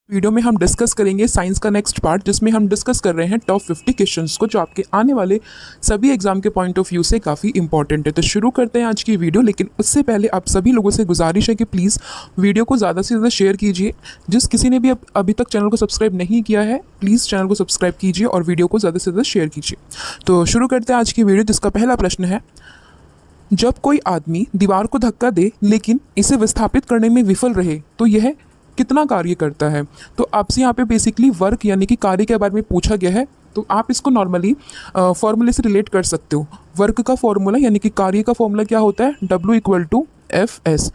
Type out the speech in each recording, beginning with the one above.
Video में हम discuss करेंगे साइंस का नेक्स्ट पार्ट, जिसमें हम डिस्कस कर रहे हैं टॉप 50 क्वेश्चंस को, जो आपके आने वाले सभी एग्जाम के पॉइंट ऑफ व्यू से काफ़ी इंपॉर्टेंट है। तो शुरू करते हैं आज की वीडियो, लेकिन उससे पहले आप सभी लोगों से गुजारिश है कि प्लीज़ वीडियो को ज़्यादा से ज़्यादा शेयर कीजिए। जिस किसी ने भी अभी तक चैनल को सब्सक्राइब नहीं किया है, प्लीज़ चैनल को सब्सक्राइब कीजिए और वीडियो को ज़्यादा से ज़्यादा शेयर कीजिए। तो शुरू करते हैं आज की वीडियो, जिसका पहला प्रश्न है, जब कोई आदमी दीवार को धक्का दे लेकिन इसे विस्थापित करने में विफल रहे तो यह कितना कार्य करता है। तो आपसे यहाँ पे बेसिकली वर्क यानी कि कार्य के बारे में पूछा गया है। तो आप इसको नॉर्मली फॉर्मूले से रिलेट कर सकते हो। वर्क का फॉर्मूला यानी कि कार्य का फॉर्मूला क्या होता है, W=F(S).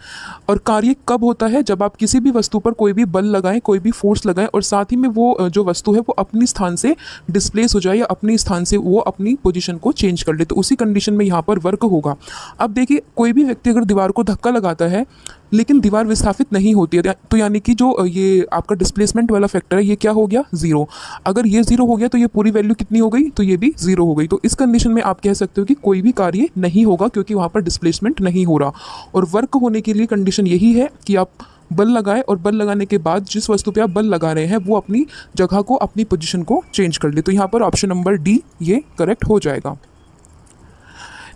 और कार्य कब होता है, जब आप किसी भी वस्तु पर कोई भी बल लगाएं, कोई भी फोर्स लगाएं और साथ ही में वो जो वस्तु है वो अपनी स्थान से डिस्प्लेस हो जाए या अपनी स्थान से वो अपनी पोजीशन को चेंज कर ले, तो उसी कंडीशन में यहाँ पर वर्क होगा। अब देखिए, कोई भी व्यक्ति अगर दीवार को धक्का लगाता है लेकिन दीवार विस्थापित नहीं होती है, तो यानी कि जो ये आपका डिस्प्लेसमेंट वाला फैक्टर है ये क्या हो गया, ज़ीरो। अगर ये ज़ीरो हो गया तो ये पूरी वैल्यू कितनी हो गई, तो ये भी ज़ीरो हो गई। तो इस कंडीशन में आप कह सकते हो कि कोई भी कार्य नहीं होगा, क्योंकि वहाँ पर डिस्प्लेसमेंट नहीं हो रहा। और वर्क होने के लिए कंडीशन यही है कि आप बल लगाएं और बल लगाने के बाद जिस वस्तु पे आप बल लगा रहे हैं वो अपनी जगह को, अपनी पोजीशन को चेंज कर ले। तो यहाँ पर ऑप्शन नंबर डी ये करेक्ट हो जाएगा।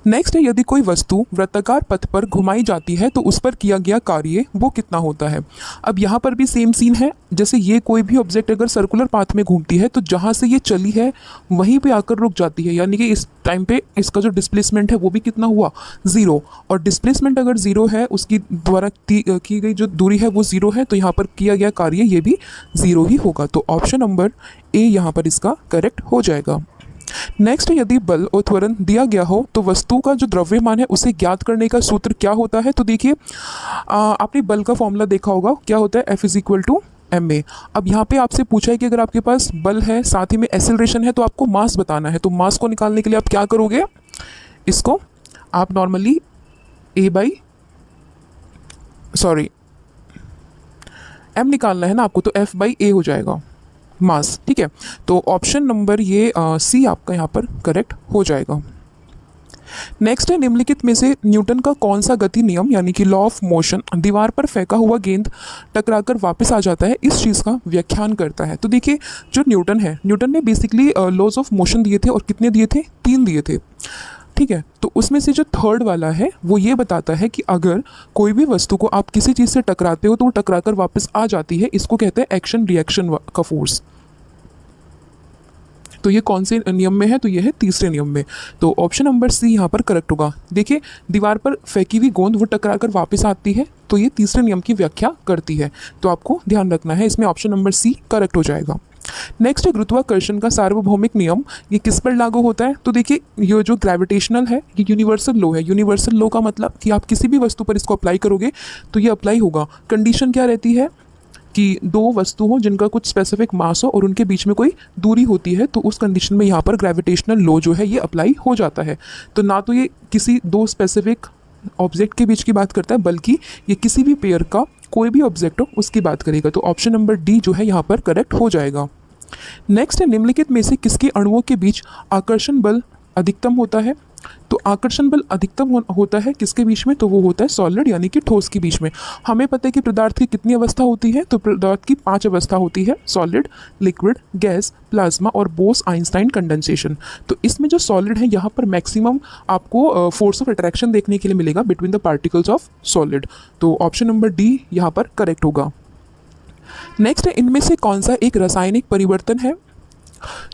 नेक्स्ट है, यदि कोई वस्तु वृत्ताकार पथ पर घुमाई जाती है तो उस पर किया गया कार्य वो कितना होता है। अब यहाँ पर भी सेम सीन है, जैसे ये कोई भी ऑब्जेक्ट अगर सर्कुलर पाथ में घूमती है तो जहाँ से ये चली है वहीं पे आकर रुक जाती है, यानी कि इस टाइम पे इसका जो डिस्प्लेसमेंट है वो भी कितना हुआ, ज़ीरो। और डिस्प्लेसमेंट अगर ज़ीरो है, उसकी द्वारा की गई जो दूरी है वो ज़ीरो है, तो यहाँ पर किया गया कार्य ये भी ज़ीरो ही होगा। तो ऑप्शन नंबर ए यहाँ पर इसका करेक्ट हो जाएगा। नेक्स्ट, यदि बल और त्वरण दिया गया हो तो वस्तु का जो द्रव्यमान है उसे ज्ञात करने का सूत्र क्या होता है। तो देखिए, आपने बल का फॉर्मूला देखा होगा, क्या होता है, F=ma। अब यहाँ पे आपसे पूछा है कि अगर आपके पास बल है साथ ही में एक्सेलरेशन है तो आपको मास बताना है। तो मास को निकालने के लिए आप क्या करोगे, इसको आप नॉर्मली m निकालना है ना आपको, तो F/a हो जाएगा मास, ठीक है। तो ऑप्शन नंबर ये सी आपका यहाँ पर करेक्ट हो जाएगा। नेक्स्ट है, निम्नलिखित में से न्यूटन का कौन सा गति नियम यानी कि लॉ ऑफ मोशन दीवार पर फेंका हुआ गेंद टकराकर वापस आ जाता है, इस चीज़ का व्याख्यान करता है। तो देखिए, जो न्यूटन है, न्यूटन ने बेसिकली लॉज ऑफ मोशन दिए थे, और कितने दिए थे, 3 दिए थे, ठीक है। तो उसमें से जो थर्ड वाला है वो ये बताता है कि अगर कोई भी वस्तु को आप किसी चीज़ से टकराते हो तो वो टकराकर वापस आ जाती है, इसको कहते हैं एक्शन रिएक्शन का फोर्स। तो ये कौन से नियम में है, तो ये है तीसरे नियम में। तो ऑप्शन नंबर सी यहाँ पर करेक्ट होगा। देखिए, दीवार पर फेंकी हुई गेंद वो टकराकर वापस आती है, तो ये तीसरे नियम की व्याख्या करती है। तो आपको ध्यान रखना है, इसमें ऑप्शन नंबर सी करेक्ट हो जाएगा। नेक्स्ट है, गुरुत्वाकर्षण का सार्वभौमिक नियम ये किस पर लागू होता है। तो देखिए, ये जो ग्रेविटेशनल है ये यूनिवर्सल लॉ है। यूनिवर्सल लॉ का मतलब कि आप किसी भी वस्तु पर इसको अप्लाई करोगे तो ये अप्लाई होगा। कंडीशन क्या रहती है कि दो वस्तु हो जिनका कुछ स्पेसिफिक मास हो और उनके बीच में कोई दूरी होती है, तो उस कंडीशन में यहाँ पर ग्रेविटेशनल लॉ जो है ये अप्लाई हो जाता है। तो ना तो ये किसी दो स्पेसिफिक ऑब्जेक्ट के बीच की बात करता है, बल्कि ये किसी भी पेयर का कोई भी ऑब्जेक्ट हो उसकी बात करेगा। तो ऑप्शन नंबर डी जो है यहाँ पर करेक्ट हो जाएगा। नेक्स्ट है, निम्नलिखित में से किसके अणुओं के बीच आकर्षण बल अधिकतम होता है। तो आकर्षण बल अधिकतम होता है किसके बीच में, तो वो होता है सॉलिड यानी कि ठोस के बीच में। हमें पता है कि पदार्थ की कितनी अवस्था होती है, तो पदार्थ की 5 अवस्था होती है, सॉलिड, लिक्विड, गैस, प्लाज्मा और बोस आइंस्टाइन कंडेंसेशन। तो इसमें जो सॉलिड है यहाँ पर मैक्सिमम आपको फोर्स ऑफ अट्रैक्शन देखने के लिए मिलेगा between the particles of solid. तो ऑप्शन नंबर डी यहाँ पर करेक्ट होगा। नेक्स्ट है, इनमें से कौन सा एक रासायनिक परिवर्तन है।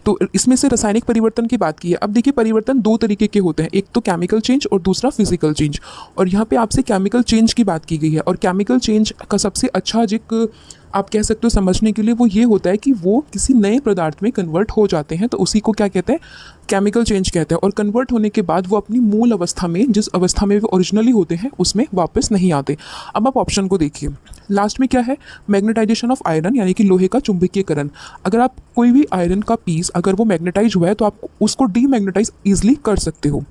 तो इसमें से रासायनिक परिवर्तन की बात की है। अब देखिए, परिवर्तन 2 तरीके के होते हैं, एक तो केमिकल चेंज और दूसरा फिजिकल चेंज। और यहाँ पे आपसे केमिकल चेंज की बात की गई है, और केमिकल चेंज का सबसे अच्छा जिक आप कह सकते हो समझने के लिए वो ये होता है कि वो किसी नए पदार्थ में कन्वर्ट हो जाते हैं, तो उसी को क्या कहते हैं, केमिकल चेंज कहते हैं। और कन्वर्ट होने के बाद वो अपनी मूल अवस्था में, जिस अवस्था में वो ओरिजिनली होते हैं, उसमें वापस नहीं आते। अब आप ऑप्शन को देखिए, लास्ट में क्या है, मैग्नेटाइजेशन ऑफ आयरन यानी कि लोहे का चुंबकीयकरण। अगर आप कोई भी आयरन का पीस अगर वो मैग्नेटाइज हुआ है तो आप उसको डीमैग्नेटाइज ईजिली कर सकते हो,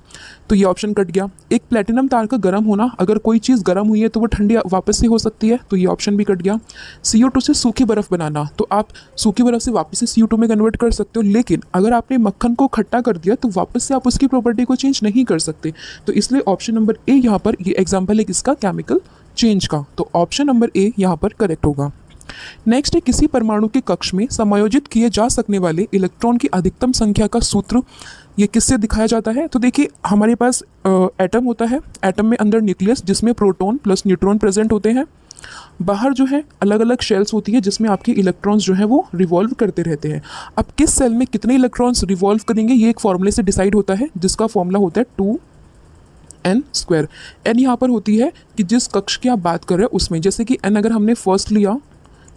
तो ये ऑप्शन कट गया। एक प्लेटिनम तार का गर्म होना, अगर कोई चीज़ गर्म हुई है तो वो ठंडी वापस से हो सकती है, तो ये ऑप्शन भी कट गया। CO2 से सूखी बर्फ़ बनाना, तो आप सूखी बर्फ़ से वापस से CO2 में कन्वर्ट कर सकते हो, लेकिन अगर आपने मक्खन को खट्टा कर दिया तो वापस से आप उसकी प्रॉपर्टी को चेंज नहीं कर सकते। तो इसलिए ऑप्शन नंबर ए यहाँ पर ये एग्जाम्पल है किसका, केमिकल चेंज का। तो ऑप्शन नंबर ए यहाँ पर करेक्ट होगा। नेक्स्ट है किसी परमाणु के कक्ष में समायोजित किए जा सकने वाले इलेक्ट्रॉन की अधिकतम संख्या का सूत्र ये किससे दिखाया जाता है। तो देखिए हमारे पास एटम होता है, एटम में अंदर न्यूक्लियस जिसमें प्रोटॉन प्लस न्यूट्रॉन प्रेजेंट होते हैं, बाहर जो है अलग अलग शेल्स होती है जिसमें आपके इलेक्ट्रॉन्स जो है वो रिवॉल्व करते रहते हैं। अब किस सेल में कितने इलेक्ट्रॉन्स रिवॉल्व करेंगे ये एक फॉर्मूले से डिसाइड होता है जिसका फॉर्मूला होता है 2n²। n यहाँ पर होती है कि जिस कक्ष की आप बात कर रहे हो उसमें, जैसे कि n अगर हमने फर्स्ट लिया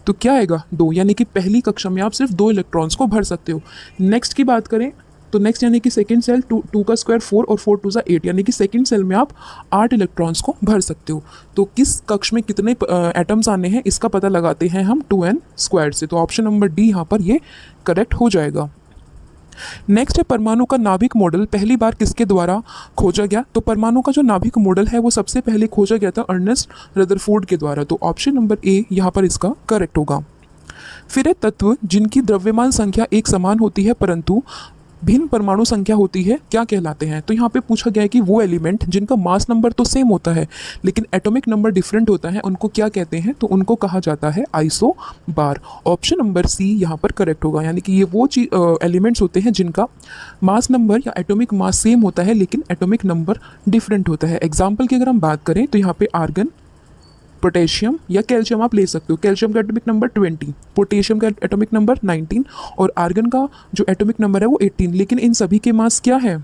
तो क्या आएगा 2, यानी कि पहली कक्षा में आप सिर्फ 2 इलेक्ट्रॉन्स को भर सकते हो। नेक्स्ट की बात करें तो नेक्स्ट यानी कि सेकंड सेल 2 का स्क्वायर 4 और 4 2 8, यानी कि सेकंड सेल में आप 8 इलेक्ट्रॉन्स को भर सकते हो। तो किस कक्ष में कितने एटम्स आने हैं इसका पता लगाते हैं हम 2n² से। तो ऑप्शन नंबर डी यहाँ पर ये करेक्ट हो जाएगा। नेक्स्ट है परमाणु का नाभिक मॉडल पहली बार किसके द्वारा खोजा गया। तो परमाणु का जो नाभिक मॉडल है वो सबसे पहले खोजा गया था अर्नेस्ट रदरफोर्ड के द्वारा। तो ऑप्शन नंबर ए यहाँ पर इसका करेक्ट होगा। फिर है तत्व जिनकी द्रव्यमान संख्या एक समान होती है परंतु भिन्न परमाणु संख्या होती है क्या कहलाते हैं। तो यहाँ पे पूछा गया है कि वो एलिमेंट जिनका मास नंबर तो सेम होता है लेकिन एटॉमिक नंबर डिफरेंट होता है उनको क्या कहते हैं। तो उनको कहा जाता है आइसोबार। ऑप्शन नंबर सी यहाँ पर करेक्ट होगा, यानी कि ये वो एलिमेंट्स होते हैं जिनका मास नंबर या एटॉमिक मास सेम होता है लेकिन एटॉमिक नंबर डिफरेंट होता है। एग्जाम्पल की अगर हम बात करें तो यहाँ पे आर्गन, पोटेशियम या कैल्शियम आप ले सकते हो। कैल्शियम का एटॉमिक नंबर 20, पोटेशियम का एटॉमिक नंबर 19 और आर्गन का जो एटॉमिक नंबर है वो 18, लेकिन इन सभी के मास क्या है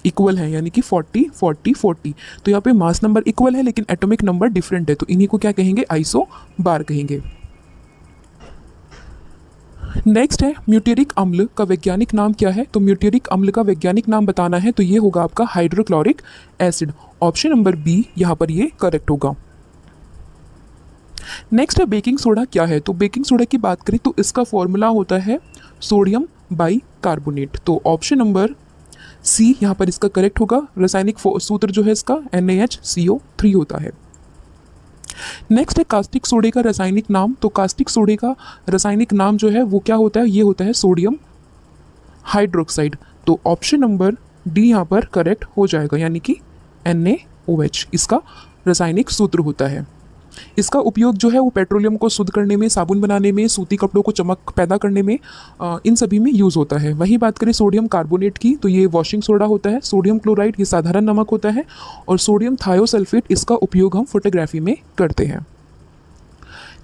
इक्वल है, यानी कि 40 40 40। तो यहाँ पे मास नंबर इक्वल है लेकिन एटॉमिक नंबर डिफरेंट है, तो इन्हीं को क्या कहेंगे आइसोबार कहेंगे। नेक्स्ट है म्यूटेरिक अम्ल का वैज्ञानिक नाम क्या है। तो म्यूटेरिक अम्ल का वैज्ञानिक नाम बताना है तो ये होगा आपका hydrochloric acid. Option number B यहाँ पर ये करेक्ट होगा। नेक्स्ट है बेकिंग सोडा क्या है। तो बेकिंग सोडा की बात करें तो इसका फॉर्मूला होता है सोडियम बाइकार्बोनेट। तो ऑप्शन नंबर सी यहाँ पर इसका करेक्ट होगा। रासायनिक सूत्र जो है इसका NaHCO3 होता है। नेक्स्ट है कास्टिक सोडे का रासायनिक नाम। तो कास्टिक सोडे का रासायनिक नाम जो है वो क्या होता है, ये होता है सोडियम हाइड्रोक्साइड। तो ऑप्शन नंबर डी यहाँ पर करेक्ट हो जाएगा, यानी कि NaOH इसका रासायनिक सूत्र होता है। इसका उपयोग जो है वो पेट्रोलियम को शुद्ध करने में, साबुन बनाने में, सूती कपड़ों को चमक पैदा करने में, इन सभी में यूज़ होता है। वहीं बात करें सोडियम कार्बोनेट की तो ये वॉशिंग सोडा होता है। सोडियम क्लोराइड ये साधारण नमक होता है और सोडियम थायोसल्फेट इसका उपयोग हम फोटोग्राफी में करते हैं।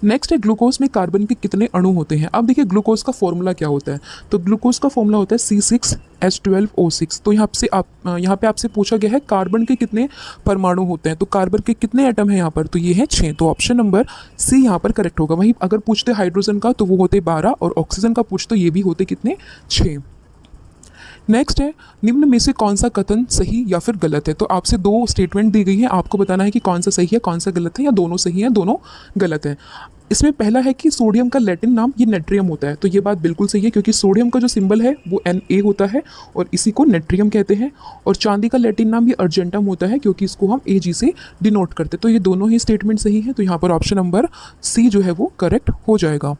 नेक्स्ट है ग्लूकोज में कार्बन के कितने अणु होते हैं। अब देखिए ग्लूकोज का फॉर्मूला क्या होता है। तो ग्लूकोज का फॉर्मूला होता है C6H12O6। तो यहाँ पे आपसे पूछा गया है कार्बन के कितने परमाणु होते हैं। तो कार्बन के कितने एटम हैं यहाँ पर, तो ये है 6। तो ऑप्शन नंबर सी यहाँ पर करेक्ट होगा। वहीं अगर पूछते हाइड्रोजन का तो वो होते 12 और ऑक्सीजन का पूछते ये भी होते कितने 6। नेक्स्ट है निम्न में से कौन सा कथन सही या फिर गलत है। तो आपसे 2 स्टेटमेंट दी गई है, आपको बताना है कि कौन सा सही है कौन सा गलत है, या दोनों सही है दोनों गलत है। इसमें पहला है कि सोडियम का लैटिन नाम ये नेट्रियम होता है। तो ये बात बिल्कुल सही है क्योंकि सोडियम का जो सिंबल है वो Na होता है और इसी को नेट्रियम कहते हैं। और चांदी का लैटिन नाम ये अर्जेंटम होता है क्योंकि इसको हम Ag से डिनोट करते हैं। तो ये दोनों ही स्टेटमेंट सही है, तो यहाँ पर ऑप्शन नंबर सी जो है वो करेक्ट हो जाएगा।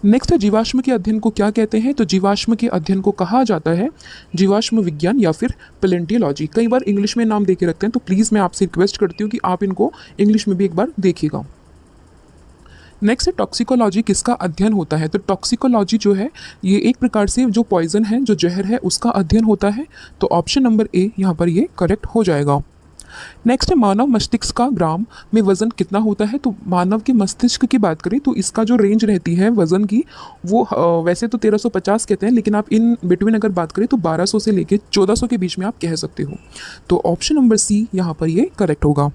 नेक्स्ट है जीवाश्म के अध्ययन को क्या कहते हैं। तो जीवाश्म के अध्ययन को कहा जाता है जीवाश्म विज्ञान या फिर पैलेंटियोलॉजी। कई बार इंग्लिश में नाम देके रखते हैं, तो प्लीज़ मैं आपसे रिक्वेस्ट करती हूँ कि आप इनको इंग्लिश में भी एक बार देखिएगा। नेक्स्ट है टॉक्सिकोलॉजी किसका अध्ययन होता है। तो टॉक्सिकोलॉजी जो है ये एक प्रकार से जो पॉइजन है, जो जहर है, उसका अध्ययन होता है। तो ऑप्शन नंबर ए यहाँ पर ये करेक्ट हो जाएगा। नेक्स्ट है मानव मस्तिष्क का ग्राम में वजन कितना होता है। तो मानव के मस्तिष्क की बात करें तो इसका जो रेंज रहती है वजन की वो वैसे तो 1350 कहते हैं, लेकिन आप इन बिटवीन अगर बात करें तो 1200 से लेकर 1400 के बीच में आप कह सकते हो। तो ऑप्शन नंबर सी यहाँ पर ये करेक्ट होगा।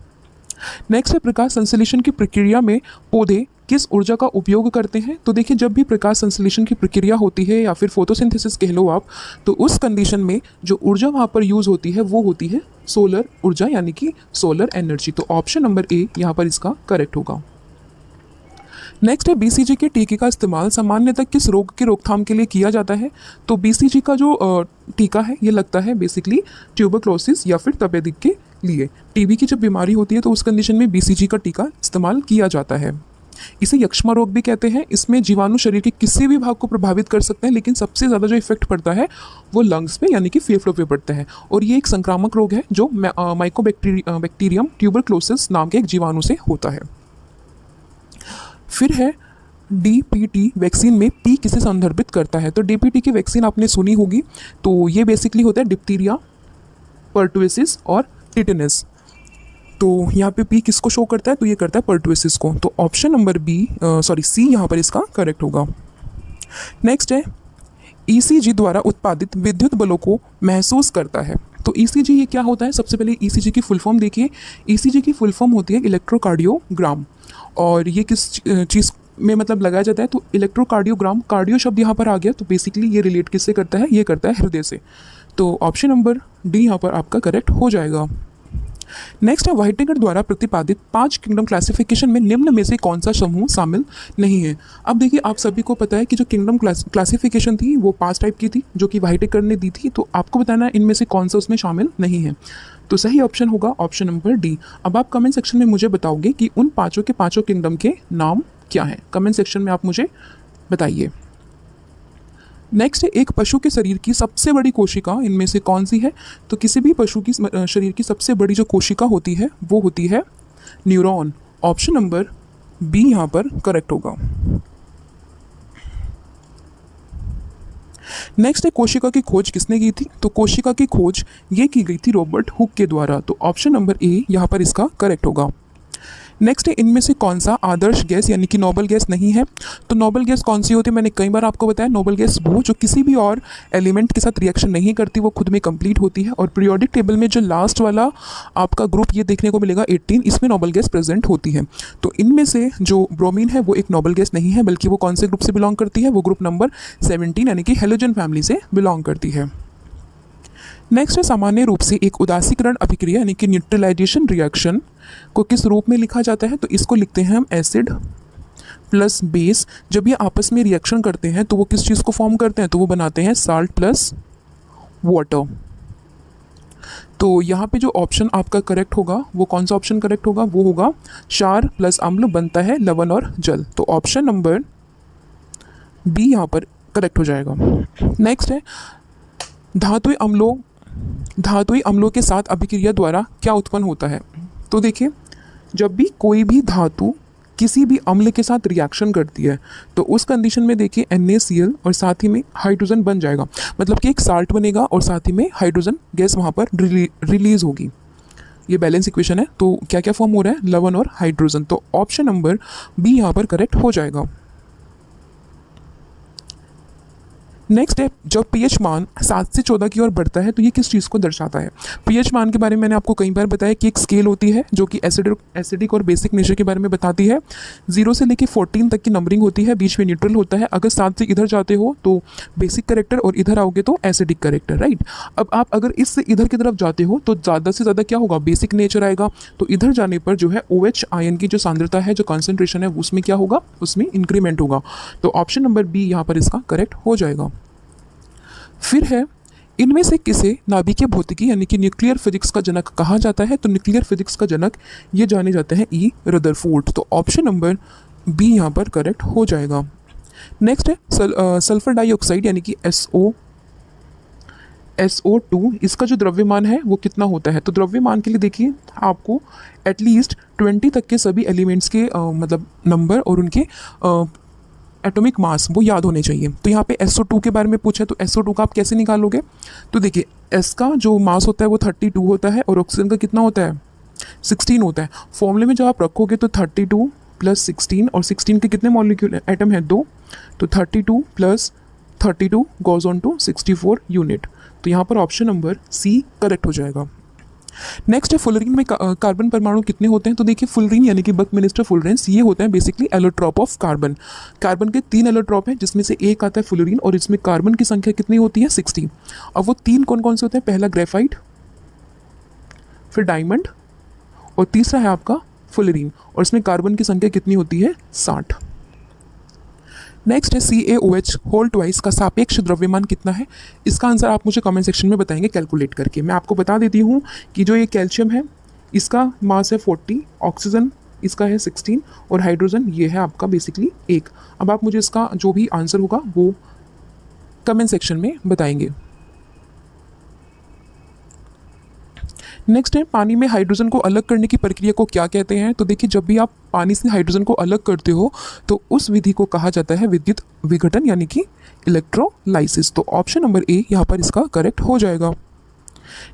नेक्स्ट है प्रकाश संश्लेषण की प्रक्रिया में पौधे किस ऊर्जा का उपयोग करते हैं। तो देखिए जब भी प्रकाश संश्लेषण की प्रक्रिया होती है या फिर फोटोसिंथेसिस कह लो आप, तो उस कंडीशन में जो ऊर्जा वहाँ पर यूज़ होती है वो होती है सोलर ऊर्जा, यानी कि सोलर एनर्जी। तो ऑप्शन नंबर ए यहाँ पर इसका करेक्ट होगा। नेक्स्ट है BCG के टीके का इस्तेमाल सामान्यतः किस रोग के रोकथाम के लिए किया जाता है। तो BCG का जो टीका है ये लगता है बेसिकली ट्यूबरक्लोसिस या फिर तपेदिक के लिए। टीबी की जब बीमारी होती है तो उस कंडीशन में BCG का टीका इस्तेमाल किया जाता है। इसे यक्ष्मा रोग भी कहते हैं। इसमें जीवाणु शरीर के किसी भी भाग को प्रभावित कर सकते हैं, लेकिन सबसे ज़्यादा जो इफेक्ट पड़ता है वो लंग्स पे यानी कि फेफड़ों पे पड़ता है। और ये एक संक्रामक रोग है जो माइकोबैक्टीरियम ट्यूबरक्लोसिस नाम के एक जीवाणु से होता है। फिर है डीपीटी वैक्सीन में पी किसे संदर्भित करता है? तो डीपीटी की वैक्सीन आपने सुनी होगी, तो ये बेसिकली होता है डिप्थीरिया, पर्टुसिस और टिटेनस। तो यहाँ पे पी किसको शो करता है? तो ये करता है पर्टुसिस को। तो ऑप्शन नंबर सी यहाँ पर इसका करेक्ट होगा। नेक्स्ट है ईसीजी द्वारा उत्पादित विद्युत बलों को महसूस करता है। तो ईसीजी ये क्या होता है? सबसे पहले ईसीजी की फुल फॉर्म देखिए। ईसीजी की फुल फॉर्म होती है इलेक्ट्रोकार्डियोग्राम, और ये किस चीज़ में मतलब लगाया जाता है? तो इलेक्ट्रोकार्डियोग्राम, कार्डियो शब्द यहाँ पर आ गया, तो बेसिकली ये रिलेट किससे करता है? ये करता है हृदय से। तो ऑप्शन नंबर डी यहाँ पर आपका करेक्ट हो जाएगा। नेक्स्ट है व्हाइटेकर द्वारा प्रतिपादित 5 किंगडम क्लासिफिकेशन में निम्न में से कौन सा समूह शामिल नहीं है? अब देखिए, आप सभी को पता है कि जो किंगडम क्लासिफिकेशन थी वो 5 टाइप की थी जो कि व्हाइटेकर ने दी थी। तो आपको बताना है इनमें से कौन सा उसमें शामिल नहीं है। तो सही ऑप्शन होगा ऑप्शन नंबर डी। अब आप कमेंट सेक्शन में मुझे बताओगे कि उन पाँचों के पाँचों किंगडम के नाम क्या हैं। कमेंट सेक्शन में आप मुझे बताइए। नेक्स्ट है एक पशु के शरीर की सबसे बड़ी कोशिका इनमें से कौन सी है? तो किसी भी पशु की शरीर की सबसे बड़ी जो कोशिका होती है वो होती है न्यूरॉन। ऑप्शन नंबर बी यहाँ पर करेक्ट होगा। नेक्स्ट है कोशिका की खोज किसने की थी? तो कोशिका की खोज ये की गई थी रॉबर्ट हुक के द्वारा। तो ऑप्शन नंबर ए यहाँ पर इसका करेक्ट होगा। नेक्स्ट है इनमें से कौन सा आदर्श गैस यानी कि नोबल गैस नहीं है? तो नोबल गैस कौन सी होती है? मैंने कई बार आपको बताया, नोबल गैस वो जो किसी भी और एलिमेंट के साथ रिएक्शन नहीं करती, वो खुद में कंप्लीट होती है। और पीरियोडिक टेबल में जो लास्ट वाला आपका ग्रुप ये देखने को मिलेगा 18, इसमें नोबल गैस प्रेजेंट होती है। तो इनमें से जो ब्रोमीन है वो एक नोबल गैस नहीं है, बल्कि वो कौन से ग्रुप से बिलोंग करती है? वो ग्रुप नंबर 17 यानी कि हेलोजन फैमिली से बिलोंग करती है। नेक्स्ट है सामान्य रूप से एक उदासीकरण अभिक्रिया यानी कि न्यूट्रलाइजेशन रिएक्शन को किस रूप में लिखा जाता है? तो इसको लिखते हैं हम एसिड प्लस बेस। जब ये आपस में रिएक्शन करते हैं तो वो किस चीज़ को फॉर्म करते हैं? तो वो बनाते हैं साल्ट प्लस वाटर। तो यहाँ पे जो ऑप्शन आपका करेक्ट होगा वो कौन सा ऑप्शन करेक्ट होगा? वो होगा क्षार प्लस अम्ल बनता है लवण और जल। तो ऑप्शन नंबर बी यहाँ पर करेक्ट हो जाएगा। नेक्स्ट है धातुई अम्लों के साथ अभिक्रिया द्वारा क्या उत्पन्न होता है? तो देखिए, जब भी कोई भी धातु किसी भी अम्ल के साथ रिएक्शन करती है तो उस कंडीशन में देखिए NaCl और साथ ही में हाइड्रोजन बन जाएगा, मतलब कि एक साल्ट बनेगा और साथ ही में हाइड्रोजन गैस वहाँ पर रिलीज होगी। ये बैलेंस इक्वेशन है। तो क्या क्या फॉर्म हो रहा है? लवण और हाइड्रोजन। तो ऑप्शन नंबर बी यहाँ पर करेक्ट हो जाएगा। नेक्स्ट है जब पीएच मान 7 से 14 की ओर बढ़ता है तो ये किस चीज़ को दर्शाता है? पीएच मान के बारे में मैंने आपको कई बार बताया कि एक स्केल होती है जो कि एसिडिक और बेसिक नेचर के बारे में बताती है। 0 से लेकर 14 तक की नंबरिंग होती है, बीच में न्यूट्रल होता है। अगर 7 से इधर जाते हो तो बेसिक करेक्टर और इधर आओगे तो एसिडिक करेक्टर, राइट। अब आप अगर इससे इधर की तरफ जाते हो तो ज़्यादा से ज़्यादा क्या होगा? बेसिक नेचर आएगा। तो इधर जाने पर जो है OH आयन की जो सांद्रता है, जो कॉन्सेंट्रेशन है, उसमें क्या होगा? उसमें इंक्रीमेंट होगा। तो ऑप्शन नंबर बी यहाँ पर इसका करेक्ट हो जाएगा। फिर है इनमें से किसे नाभिकीय भौतिकी यानी कि न्यूक्लियर फिजिक्स का जनक कहा जाता है? तो न्यूक्लियर फिजिक्स का जनक ये जाने जाते हैं ई रदरफोर्ड। तो ऑप्शन नंबर बी यहाँ पर करेक्ट हो जाएगा। नेक्स्ट है सल्फर डाइऑक्साइड यानी कि SO2, इसका जो द्रव्यमान है वो कितना होता है? तो द्रव्यमान के लिए देखिए आपको एटलीस्ट 20 तक के सभी एलिमेंट्स के मतलब नंबर और उनके एटॉमिक मास वो याद होने चाहिए। तो यहाँ पे SO2 के बारे में पूछा है, तो SO2 का आप कैसे निकालोगे? तो देखिए S का जो मास होता है वो 32 होता है और ऑक्सीजन का कितना होता है? 16 होता है। फॉर्मूले में जब आप रखोगे तो 32 प्लस 16, और 16 के कितने मॉलिक्यूल एटम है? 2। तो 32 plus 32 goes on to 64 unit. तो यहाँ पर ऑप्शन नंबर सी करेक्ट हो जाएगा। नेक्स्ट है फुलरीन में कार्बन परमाणु कितने होते हैं? तो देखिए फुलरीन यानी कि बकमिनिस्टर फुलरेंस, ये होते हैं basically allotrope of carbon. Carbon के 3 एलोट्रॉप हैं जिसमें से एक आता है फुलरीन, और इसमें कार्बन की संख्या कितनी होती है? 60। अब वो 3 कौन कौन से होते हैं? पहला ग्रेफाइट, फिर डायमंड, और तीसरा है आपका फुलरीन, और इसमें कार्बन की संख्या कितनी होती है? 60। नेक्स्ट है CaOH होल ट्वाइस का सापेक्ष द्रव्यमान कितना है? इसका आंसर आप मुझे कमेंट सेक्शन में बताएंगे कैलकुलेट करके। मैं आपको बता देती हूँ कि जो ये कैल्शियम है इसका मास है 40, ऑक्सीजन इसका है 16, और हाइड्रोजन ये है आपका बेसिकली 1। अब आप मुझे इसका जो भी आंसर होगा वो कमेंट सेक्शन में बताएंगे। नेक्स्ट है पानी में हाइड्रोजन को अलग करने की प्रक्रिया को क्या कहते हैं। तो देखिए जब भी आप पानी से हाइड्रोजन को अलग करते हो तो उस विधि को कहा जाता है विद्युत विघटन यानी कि इलेक्ट्रोलाइसिस। तो ऑप्शन नंबर ए यहाँ पर इसका करेक्ट हो जाएगा।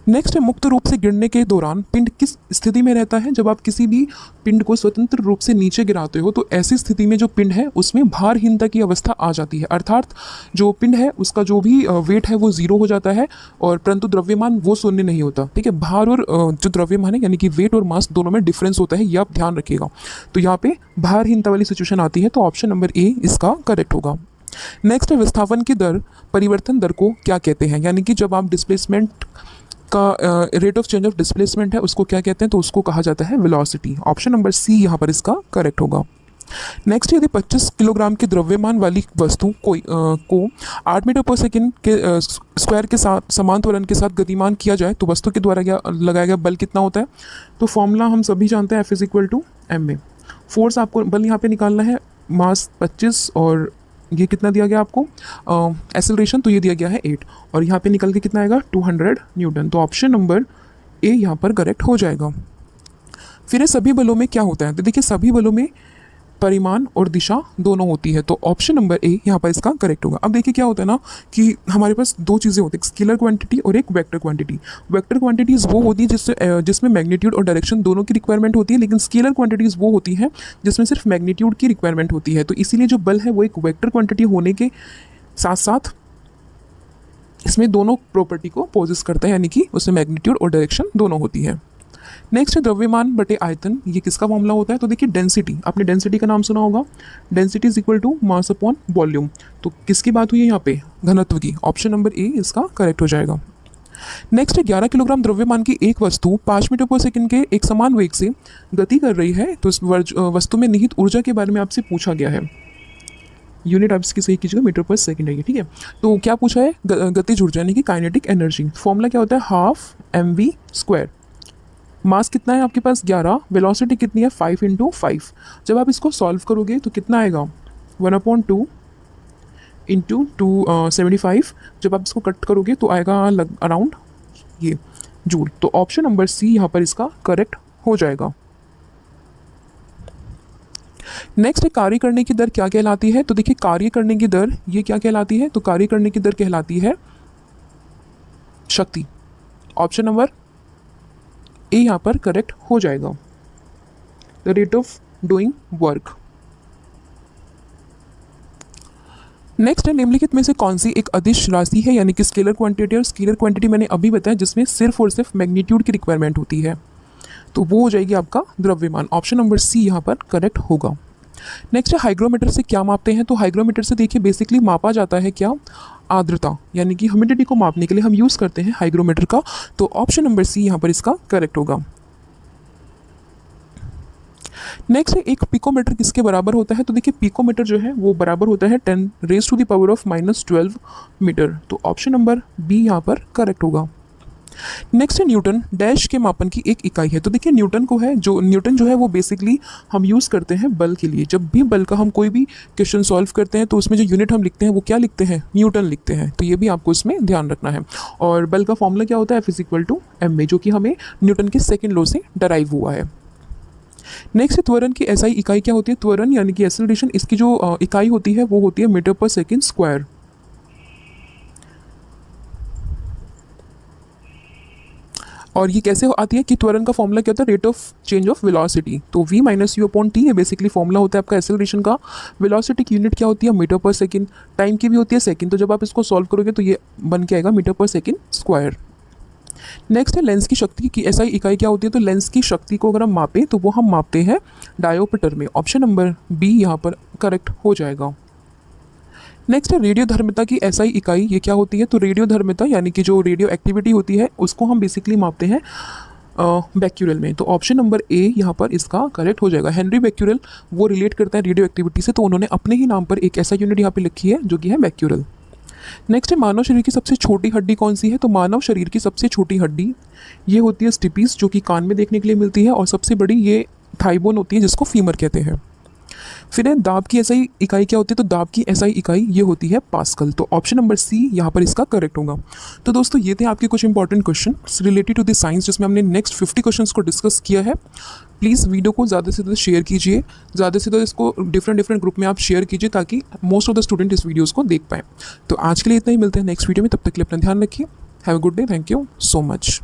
नेक्स्ट है मुक्त रूप से गिरने के दौरान पिंड किस स्थिति में रहता है। जब आप किसी भी पिंड को स्वतंत्र रूप से नीचे गिराते हो तो ऐसी स्थिति में जो पिंड है उसमें भारहीनता की अवस्था आ जाती है, अर्थात जो पिंड है उसका जो भी वेट है वो जीरो हो जाता है और परंतु द्रव्यमान वो शून्य नहीं होता। ठीक है, भार और जो द्रव्यमान है यानी कि वेट और मास दोनों में डिफरेंस होता है, ये आप ध्यान रखिएगा। तो यहाँ पे भारहीनता वाली सिचुएशन आती है, तो ऑप्शन नंबर ए इसका करेक्ट होगा। नेक्स्ट है विस्थापन की दर परिवर्तन दर को क्या कहते हैं, यानी कि जब आप डिस्प्लेसमेंट का rate of change of displacement है उसको क्या कहते हैं, तो उसको कहा जाता है वेलोसिटी। ऑप्शन नंबर सी यहाँ पर इसका करेक्ट होगा। नेक्स्ट यदि 25 किलोग्राम के द्रव्यमान वाली वस्तु को 8 मीटर पर सेकेंड के स्क्वायर के साथ समान त्वरण के साथ गतिमान किया जाए तो वस्तु के द्वारा क्या लगाया गया बल कितना होता है। तो फॉर्मूला हम सभी जानते हैं, F=ma। फोर्स आपको बल यहाँ पे निकालना है, मास 25 और ये कितना दिया गया आपको एक्सेलरेशन, तो ये दिया गया है 8 और यहाँ पे निकल के कितना आएगा 200 न्यूटन। तो ऑप्शन नंबर ए यहाँ पर करेक्ट हो जाएगा। फिर ये सभी बलों में क्या होता है, तो देखिए सभी बलों में परिमाण और दिशा दोनों होती है, तो ऑप्शन नंबर ए यहाँ पर इसका करेक्ट होगा। अब देखिए क्या होता है ना कि हमारे पास दो चीज़ें होती हैं, स्केलर क्वांटिटी और एक वेक्टर क्वांटिटी। वेक्टर क्वांटिटीज़ वो होती है जिसमें मैग्नीट्यूड और डायरेक्शन दोनों की रिक्वायरमेंट होती है, लेकिन स्केलर क्वांटिटीज़ वो होती हैं जिसमें सिर्फ मैग्नीट्यूड की रिक्वायरमेंट होती है। तो इसीलिए जो बल है वो एक वेक्टर क्वांटिटी होने के साथ साथ इसमें दोनों प्रॉपर्टी को पोजेस करता है, यानी कि उसमें मैग्नीट्यूड और डायरेक्शन दोनों होती है। नेक्स्ट है द्रव्यमान बटे आयतन, ये किसका मामला होता है, तो देखिए डेंसिटी, आपने डेंसिटी का नाम सुना होगा, density is equal to mass upon volume. तो किसकी बात हुई है यहाँ पे, घनत्व की। ऑप्शन नंबर ए इसका करेक्ट हो जाएगा। नेक्स्ट है 11 किलोग्राम द्रव्यमान की एक वस्तु 5 मीटर पर सेकंड के एक समान वेग से गति कर रही है, तो इस वस्तु में निहित ऊर्जा के बारे में आपसे पूछा गया है। यूनिट आप इसकी सही कीजिएगा, मीटर पर सेकंड है ये, ठीक है। तो क्या पूछा है, गतिज ऊर्जा यानी कि काइनेटिक एनर्जी। फॉर्मूला क्या होता है, हाफ mv²। मास कितना है आपके पास 11, वेलोसिटी कितनी है 5 × 5। जब आप इसको सॉल्व करोगे तो कितना आएगा 1/2 × 275। जब आप इसको कट करोगे तो आएगा अराउंड ये जूल। तो ऑप्शन नंबर सी यहाँ पर इसका करेक्ट हो जाएगा। नेक्स्ट है कार्य करने की दर क्या कहलाती है, तो देखिए कार्य करने की दर ये क्या कहलाती है, तो कार्य करने की दर कहलाती है शक्ति। ऑप्शन नंबर ए यहाँ पर करेक्ट हो जाएगा, the rate of doing work. Next है निम्नलिखित में से कौन सी एक अदिश राशि है, यानी कि स्केलर क्वांटिटी। और स्केलर क्वांटिटी मैंने अभी बताया जिसमें सिर्फ और सिर्फ मैग्नीट्यूड की रिक्वायरमेंट होती है, तो वो हो जाएगी आपका द्रव्यमान। ऑप्शन नंबर सी यहाँ पर करेक्ट होगा। नेक्स्ट है हाइग्रोमीटर से क्या मापते हैं, तो हाइग्रोमीटर से देखिए बेसिकली मापा जाता है क्या, आर्द्रता, यानी कि ह्यूमिडिटी को मापने के लिए हम यूज़ करते हैं हाइग्रोमीटर का। तो ऑप्शन नंबर सी यहाँ पर इसका करेक्ट होगा। नेक्स्ट है एक पिकोमीटर किसके बराबर होता है, तो देखिए पिकोमीटर जो है वो बराबर होता है 10⁻⁻⁻12 मीटर। तो ऑप्शन नंबर बी यहाँ पर करेक्ट होगा। नेक्स्ट है न्यूटन डैश के मापन की एक इकाई है, तो देखिए न्यूटन जो है वो बेसिकली हम यूज़ करते हैं बल के लिए। जब भी बल का हम कोई भी क्वेश्चन सॉल्व करते हैं तो उसमें जो यूनिट हम लिखते हैं वो क्या लिखते हैं, न्यूटन लिखते हैं। तो ये भी आपको इसमें ध्यान रखना है। और बल का फॉर्मूला क्या होता है, F=ma, जो कि हमें न्यूटन के सेकेंड लॉ से डराइव हुआ है। नेक्स्ट है त्वरण की एसआई इकाई क्या होती है, त्वरण यानी कि एक्सेलरेशन, इसकी जो इकाई होती है वो होती है मीटर पर सेकेंड स्क्वायर। और ये कैसे आती है कि त्वरण का फॉर्मूला क्या होता है, rate of change of velocity. तो v - u/t ये बेसिकली फॉर्मूला होता है आपका एक्सेलरेशन का। वेलोसिटी की यूनिट क्या होती है, मीटर पर सेकंड, टाइम की भी होती है सेकंड। तो जब आप इसको सॉल्व करोगे तो ये बन के आएगा मीटर पर सेकंड स्क्वायर। नेक्स्ट है लेंस की शक्ति की एसआई इकाई क्या होती है, तो लेंस की शक्ति को अगर हम मापें तो वो हम मापते हैं डायोप्टर में। ऑप्शन नंबर बी यहाँ पर करेक्ट हो जाएगा। नेक्स्ट है रेडियो धर्मिता की एसआई इकाई, ये क्या होती है, तो रेडियो धर्मिता यानी कि जो रेडियो एक्टिविटी होती है उसको हम बेसिकली मापते हैं बैक्यूरेल में। तो ऑप्शन नंबर ए यहाँ पर इसका करेक्ट हो जाएगा। हेनरी बैक्यूरेल वो रिलेट करता है रेडियो एक्टिविटी से, तो उन्होंने अपने ही नाम पर एक ऐसा यूनिट यहाँ पे लिखी है जो कि है बैक्यूरेल। नेक्स्ट है मानव शरीर की सबसे छोटी हड्डी कौन सी है, तो मानव शरीर की सबसे छोटी हड्डी ये होती है स्टिपीस, जो कि कान में देखने के लिए मिलती है। और सबसे बड़ी ये थाई बोन होती है जिसको फीमर कहते हैं। फिर है दाब की एसआई इकाई क्या होती है, तो दाब की एसआई इकाई ये होती है पास्कल। तो ऑप्शन नंबर सी यहाँ पर इसका करेक्ट होगा। तो दोस्तों ये थे आपके कुछ important question related to the science, जिसमें हमने नेक्स्ट 50 क्वेश्चंस को डिस्कस किया है। प्लीज़ वीडियो को ज़्यादा से ज़्यादा शेयर कीजिए, ज़्यादा से ज़्यादा इसको डिफरेंट ग्रुप में आप शेयर कीजिए, ताकि मोस्ट ऑफ द स्टूडेंट इस वीडियोज़ को देख पाएँ। तो आज के लिए इतना ही, मिलते हैं नेक्स्ट वीडियो में, तब तक के लिए अपना ध्यान रखिए। Have a good day, thank you so much.